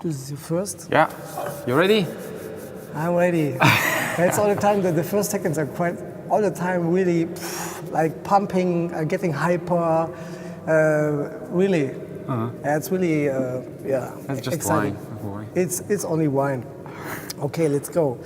This is your first? Yeah. You ready? I'm ready. It's all the time that the first seconds are quite, all the time really like pumping, getting hyper, really. It's really, yeah. That's just exciting. wine. It's only wine. Okay, let's go.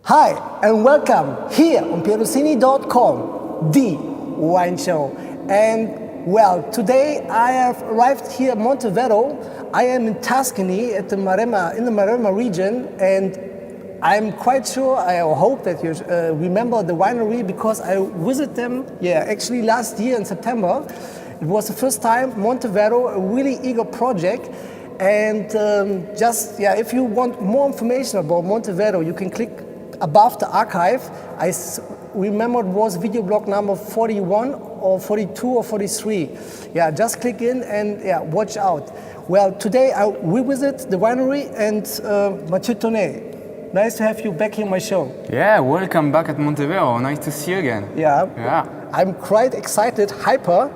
Hi, and welcome here on pierocini.com, the wine show. And well, today I have arrived here at Monteverro. I am in Tuscany at the Maremma, in the Maremma region, and I'm quite sure, I hope that you remember the winery because I visited them, actually last year in September. It was the first time, Monteverro, a really eager project. And if you want more information about Monteverro, you can click above the archive. I remember it was video blog number 41 or 42 or 43. Yeah, just click in and watch out. Well, today I revisit the winery and Matthieu Taunay. Nice to have you back here on my show. Yeah, welcome back at Monteverro. Nice to see you again. Yeah. I'm quite excited, hyper.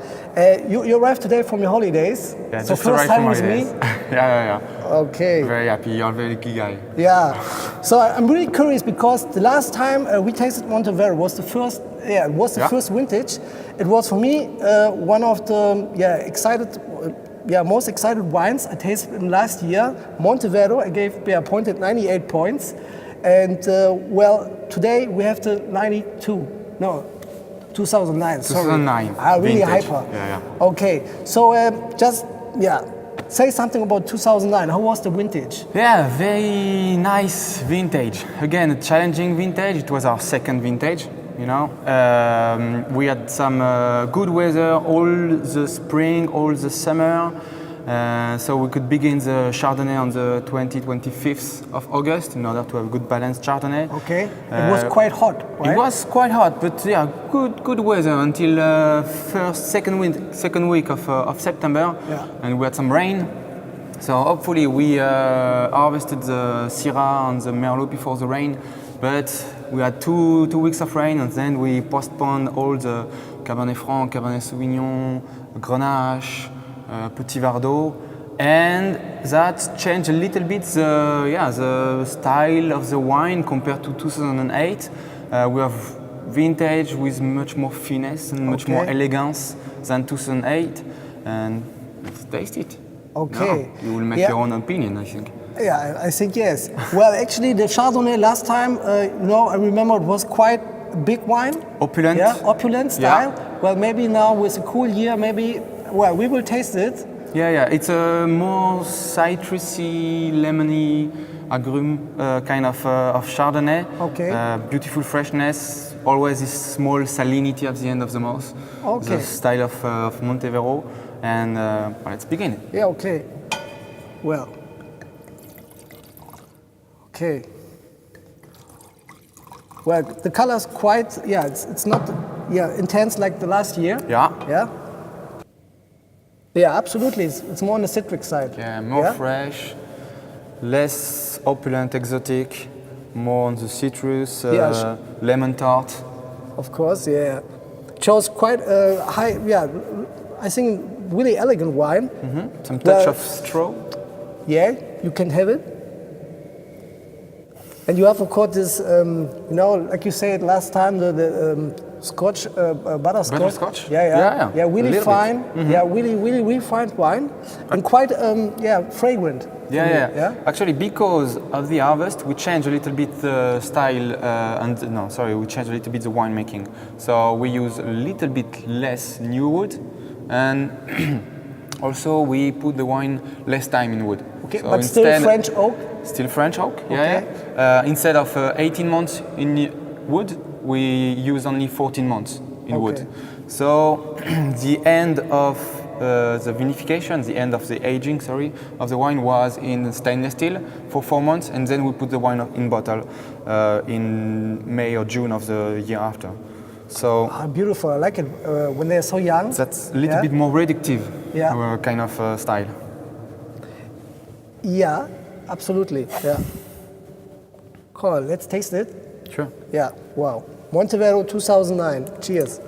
You arrived today from your holidays. Yeah, so just first arrived time from with holidays. me. Yeah. Okay. Very happy. You're a very lucky guy. Yeah. So I'm really curious because the last time we tasted Monteverro was the first. Yeah, it was the first vintage. It was for me one of the most excited wines I tasted in last year. Monteverro. I pointed 98 points, and today we have the 2009. Sorry. 2009. Really vintage. hyper. Yeah. Okay. So say something about 2009. How was the vintage? Yeah, very nice vintage. Again, a challenging vintage. It was our second vintage. You know, we had some good weather all the spring, all the summer. So we could begin the Chardonnay on the 25th of August in order to have a good balanced Chardonnay. Okay. It was quite hot, right? It was quite hot, but good weather until second week of September. Yeah. And we had some rain. So hopefully we harvested the Syrah and the Merlot before the rain, but we had two weeks of rain, and then we postponed all the Cabernet Franc, Cabernet Sauvignon, Grenache, Petit Verdot, and that changed a little bit the style of the wine compared to 2008. We have vintage with much more finesse and much more elegance than 2008, and let's taste it. Okay. No, you will make your own opinion, I think. Yeah, I think yes. Well, actually, the Chardonnay last time, I remember it was quite a big wine. Opulent. Yeah, opulent style. Yeah. Well, maybe now with a cool year, we will taste it. Yeah. It's a more citrusy, lemony, agrume kind of Chardonnay. Okay. Beautiful freshness. Always this small salinity at the end of the mouth. Okay. The style of Monteverro. And let's begin. Yeah. Okay. Well. Okay. Well, the color's quite, it's not, intense like the last year. Yeah. Yeah. Yeah, absolutely. It's more on the citric side. Yeah, more fresh, less opulent, exotic, more on the citrus, lemon tart. Of course, yeah. Chose quite a high, I think really elegant wine. Mm-hmm. Some touch of straw. Yeah, you can have it. And you have, of course, this, like you said last time, the Scotch, butterscotch. Butterscotch? Yeah, really fine. Mm-hmm. Yeah, really refined wine. And quite, fragrant. Yeah. Actually, because of the harvest, we changed a little bit the style, we changed a little bit the winemaking. So we use a little bit less new wood, and also we put the wine less time in wood. Okay, so but still French oak? Still French oak, Okay. Instead of 18 months in wood, we use only 14 months in wood. So the end of the vinification, the end of the aging, of the wine was in stainless steel for 4 months, and then we put the wine in bottle in May or June of the year after. So beautiful. I like it when they're so young. That's a little bit more reductive kind of style. Yeah, absolutely. Yeah. Cool. Let's taste it. Sure. Yeah. Wow. Monteverro 2009. Cheers.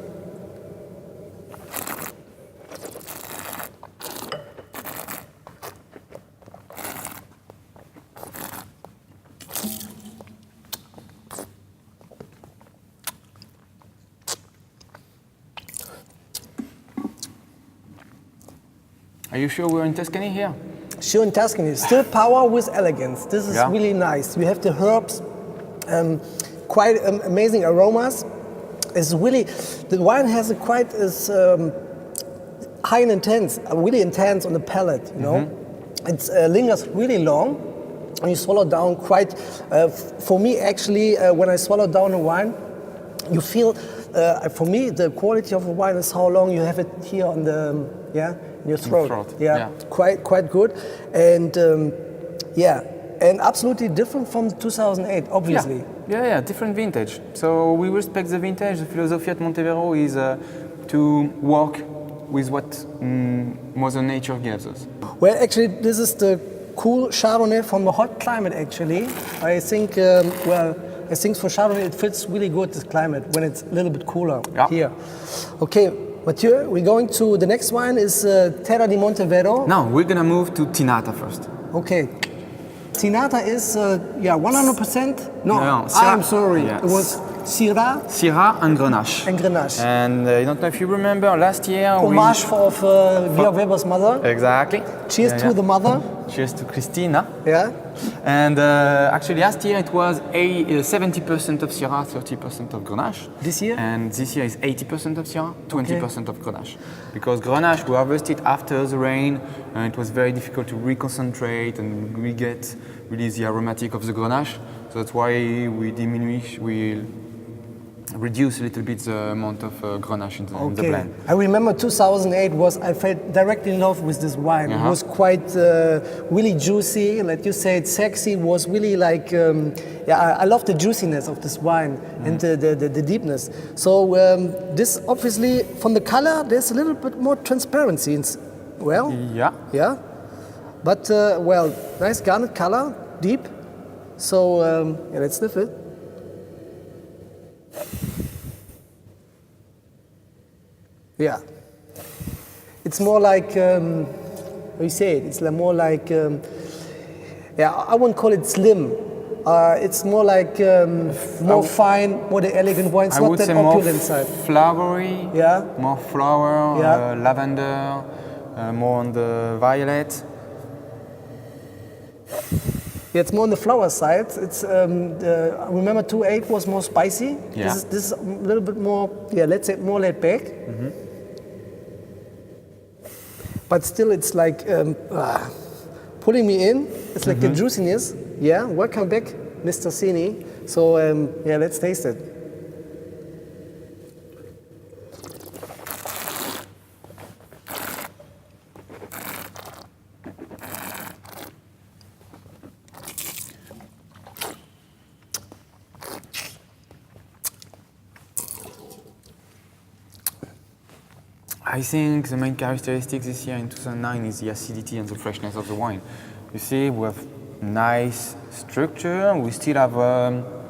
Are you sure we're in Tuscany here? Sure, in Tuscany. Still power with elegance. This is Yeah. really nice. You have the herbs, quite amazing aromas. It's really, the wine has a quite high and intense, really intense on the palate, you know. It lingers really long and you swallow down quite, for me actually, when I swallow down a wine, you feel, for me, the quality of a wine is how long you have it here on the, in your throat. Yeah, quite good. And and absolutely different from 2008, obviously. Yeah, different vintage. So we respect the vintage. The philosophy at Monteverro is to work with what Mother Nature gives us. Well, actually, this is the cool Chardonnay from the hot climate, actually. I think, I think for Chardonnay it fits really good, this climate, when it's a little bit cooler here. Okay, Matthieu, we're going to, the next wine is Terra di Monteverro. Now, we're gonna move to Tinata first. Okay. Tinata is, 100%? No, Syrah. I'm sorry. Yes. It was Syrah Syrah and Grenache. and Grenache. And I don't know if you remember, last year Homage of Georg Weber's mother. Exactly. Cheers to the mother. Cheers to Christina. Yeah. And actually last year it was 70% of Syrah, 30% of Grenache. This year? And this year is 80% of Syrah, 20% of Grenache. Because Grenache, we harvested after the rain, and it was very difficult to reconcentrate and re-get really the aromatic of the Grenache. So that's why we reduce a little bit the amount of Grenache in the blend. I remember 2008 I felt directly in love with this wine. It was quite really juicy, like you said, sexy. It was really like, I love the juiciness of this wine and the deepness. So this obviously, from the color, there's a little bit more transparency. Yeah. But nice garnet color, deep. So let's sniff it. Yeah, it's more like, how you say it? It's more like, I wouldn't call it slim. It's more like more fine, more the elegant wine. It's not that opulent side. Flowery. Yeah. More flower, lavender, more on the violet. Yeah, it's more on the flower side. It's I remember 2.8 was more spicy. Yeah. This is a little bit more, let's say more laid back. But still, it's like pulling me in. It's like the juiciness. Yeah, welcome back, Mr. Sini. So let's taste it. I think the main characteristic this year in 2009 is the acidity and the freshness of the wine. You see, we have nice structure. We still have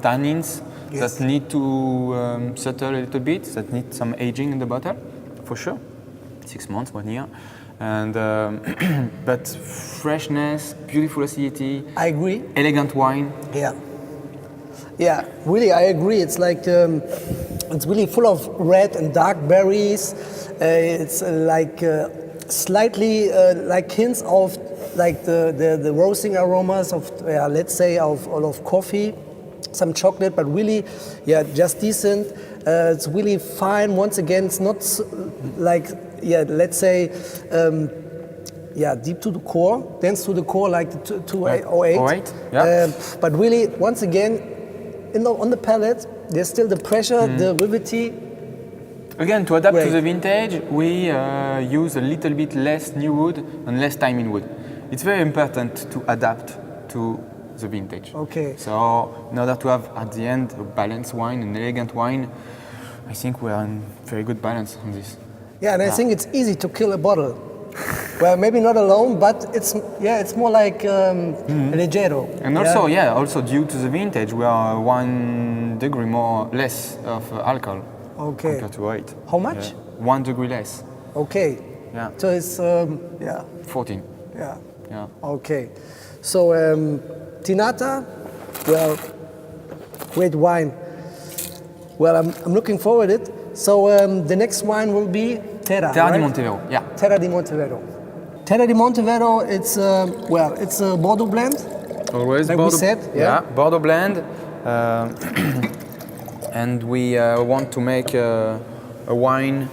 tannins that need to settle a little bit, that need some aging in the bottle, for sure. 6 months, 1 year. And but freshness, beautiful acidity. I agree. Elegant wine. Yeah, really, I agree. It's like it's really full of red and dark berries. It's like slightly like hints of like the roasting aromas of let's say of coffee, some chocolate, but really just decent. It's really fine. Once again, it's not like let's say deep to the core, dense to the core like the 208. But really, once again, on the palate, there's still the pressure, the rivety. Again, to adapt to the vintage, we use a little bit less new wood and less thyme in wood. It's very important to adapt to the vintage. Okay. So in order to have at the end a balanced wine, an elegant wine, I think we are in very good balance on this. Yeah, and I think it's easy to kill a bottle. Well, maybe not alone, but it's more like leggero. And also, also due to the vintage, we are 1 degree more less of alcohol compared to 8. How much? 1 degree less. Okay. Yeah. So it's 14. Yeah. Yeah. Okay. So Tinata, well, great wine. Well, I'm looking forward to it. So the next wine will be Terra. Terra right? di Monteverro. Yeah. Terra di Monteverro. Terra di Monteverro, it's it's a Bordeaux blend. Always like Bordeaux. We said, yeah. Bordeaux blend. And we want to make a wine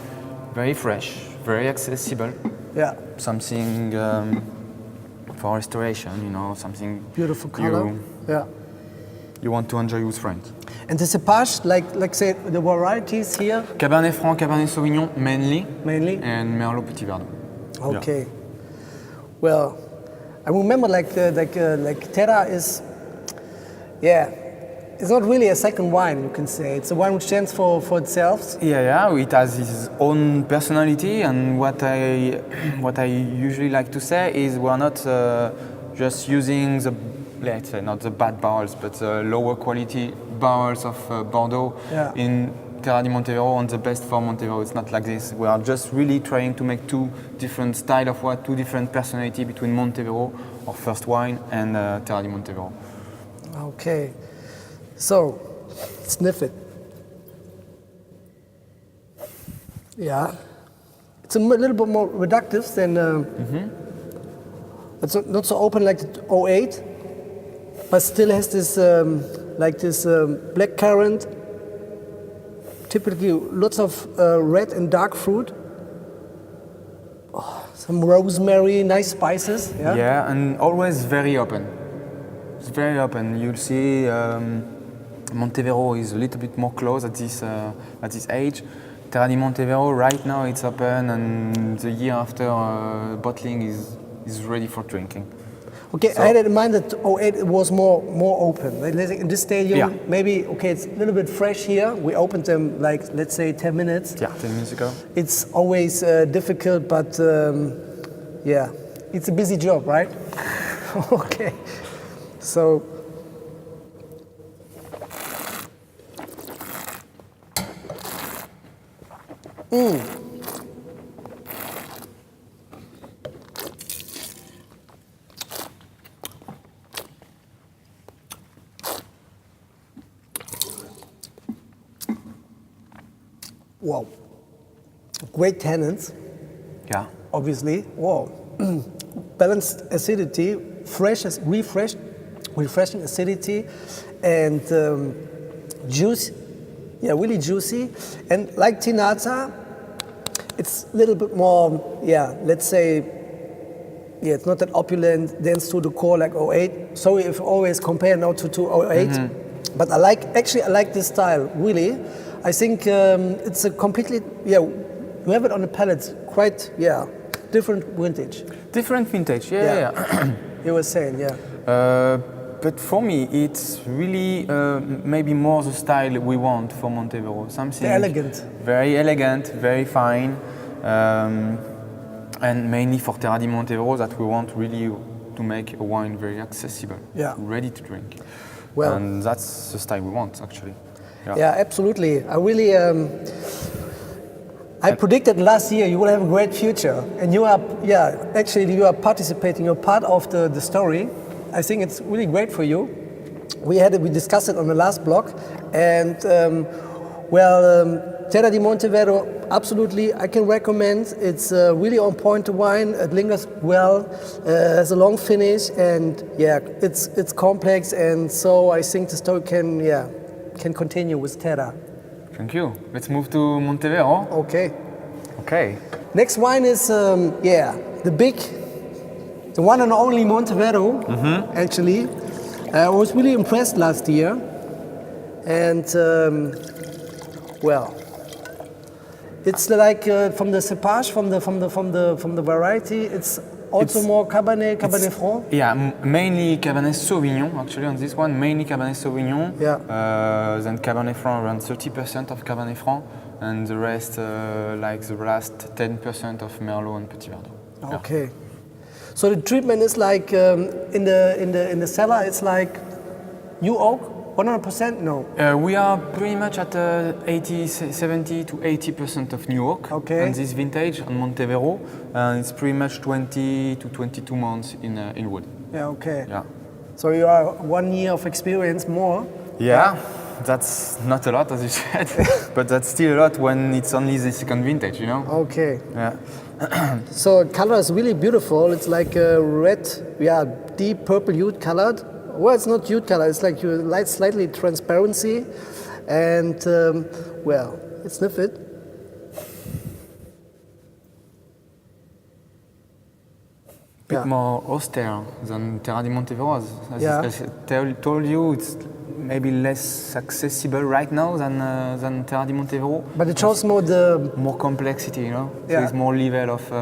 very fresh, very accessible. Yeah. Something for restoration, something beautiful color. You want to enjoy with friends. And the cepage, like say the varieties here. Cabernet Franc, Cabernet Sauvignon mainly. Mainly. And Merlot Petit Verdot. Okay. Yeah. Well, I remember like Terra is, it's not really a second wine, you can say. It's a wine which stands for itself. Yeah, it has its own personality, and what I usually like to say is we're not just using let's say not the bad barrels, but the lower quality barrels of Bordeaux in Terra di Monteverro and the best for Monteverro. It's not like this. We are just really trying to make two different style of wine, two different personality between Monteverro, our first wine, and Terra di Monteverro. Okay. So, sniff it. Yeah. It's a little bit more reductive than, it's not so open like the 08, but still has this, black currant, typically lots of red and dark fruit, some rosemary, nice spices. Yeah, and always very open. It's very open. You'll see Monteverro is a little bit more closed at this age. Terra di Monteverro right now it's open, and the year after bottling is ready for drinking. Okay, so I had in mind that 08 it was more open. Like, in this stadium, maybe it's a little bit fresh here. We opened them let's say 10 minutes. Yeah, 10 minutes ago. It's always difficult, but it's a busy job, right? Okay, so. Wow, great tannins. Yeah. Obviously. Wow, balanced acidity, refreshing acidity, and juice. Yeah, really juicy. And like Tinata, it's a little bit more, let's say, it's not that opulent, dense to the core like 08. Sorry if I always compare now to 08. But I like this style, really. I think it's a completely, you have it on the palate, quite, different vintage. Different vintage, yeah. You were saying, but for me, it's really maybe more the style we want for Monteverro. Something very elegant, very fine, and mainly for Terra di Monteverro that we want really to make a wine very accessible, ready to drink. Well, and that's the style we want, actually. Yeah, absolutely. I really, I predicted last year you will have a great future, and you are, actually you are participating. You're part of the story. I think it's really great for you. We discussed it on the last blog, and Terra di Monteverro, absolutely, I can recommend. It's really on point wine. It lingers well, has a long finish, and it's complex, and so I think the story can continue with Terra. Thank you. Let's move to Monteverro. Okay. Next wine is the one and only Monteverro. Actually, I was really impressed last year, and it's like from the cepage, from the variety. It's also more Cabernet Franc. Yeah, mainly Cabernet Sauvignon. Actually, on this one, mainly Cabernet Sauvignon. Then Cabernet Franc, around 30% of Cabernet Franc, and the rest, like the last 10% of Merlot and Petit Verdot. Okay. So the treatment is like in the cellar. It's like new oak. 100%? No. We are pretty much at 70 to 80% of new oak. Okay. And this vintage on Monteverro, it's pretty much 20 to 22 months in wood. Yeah. Okay. Yeah. So you are 1 year of experience more. Yeah. That's not a lot, as you said, but that's still a lot when it's only the second vintage, you know? Okay. Yeah. So color is really beautiful. It's like a red, deep purple hued colored. Well, it's not hued color. It's like you light slightly transparency, and well, sniff it. Bit more austere than Terra di Monteverro. As I told you, it's maybe less accessible right now than Terra di Monteverro. But it shows more complexity, you know. So it's more level of.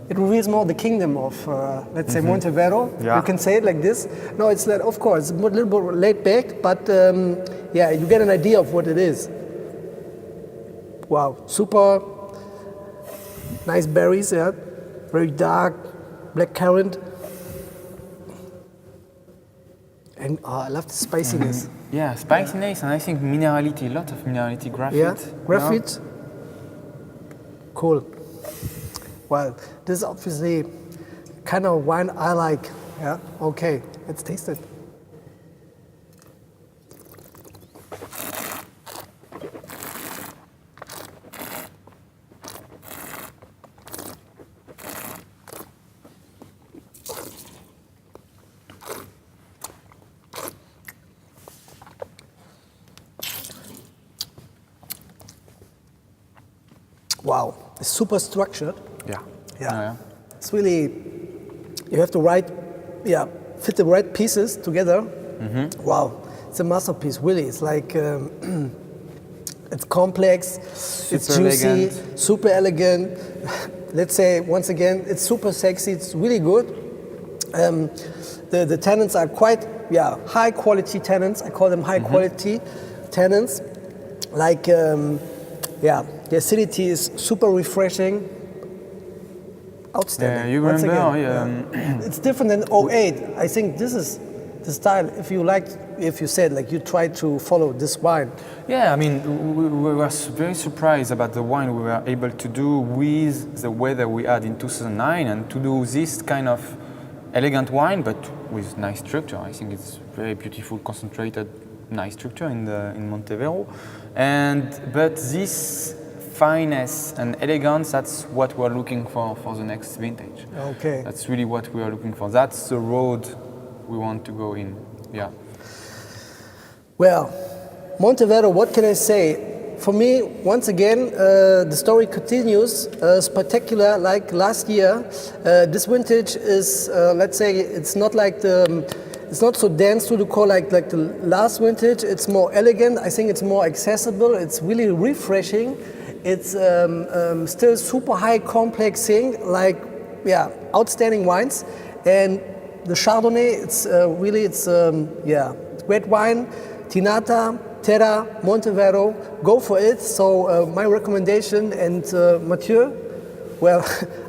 It reveals more the kingdom of, let's say, Monteverro. Yeah. You can say it like this. No, it's like, of course, a little bit laid back, but you get an idea of what it is. Wow, super nice berries, very dark, black currant. And I love the spiciness. Yeah, spiciness, and I think minerality, a lot of minerality, graphite. Yeah, graphite. Cool. Well, this is obviously kind of wine I like. Yeah. Okay, let's taste it. Wow, it's super structured. Yeah. It's really, you have to fit the right pieces together. Mm-hmm. Wow, it's a masterpiece, really. It's like, it's complex, it's juicy, elegant. Super elegant. Let's say, once again, it's super sexy, it's really good. The tannins are quite, high quality tannins. I call them high quality tannins. Like, the acidity is super refreshing. Outstanding. You remember? It's different than 08. I think this is the style. If you said like you tried to follow this wine. Yeah, I mean, we were very surprised about the wine we were able to do with the weather we had in 2009, and to do this kind of elegant wine, but with nice structure. I think it's very beautiful, concentrated, nice structure in Monteverro, but this fineness and elegance, that's what we're looking for the next vintage. Okay. That's really what we are looking for. That's the road we want to go in. Yeah. Well, Monteverro, what can I say? For me, once again, the story continues. Spectacular, like last year. This vintage is, let's say, it's not like it's not so dense to the core like the last vintage. It's more elegant. I think it's more accessible. It's really refreshing. It's still super high complex thing, like outstanding wines. And the Chardonnay, it's really great wine. Tinata, Terra, Monteverro, go for it. So my recommendation, and Matthieu, well,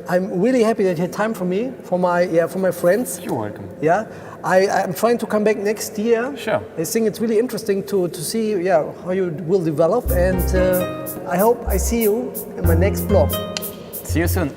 I'm really happy that you had time for me, for my friends. You're welcome. Yeah, I'm trying to come back next year. Sure. I think it's really interesting to see how you will develop, and I hope I see you in my next vlog. See you soon.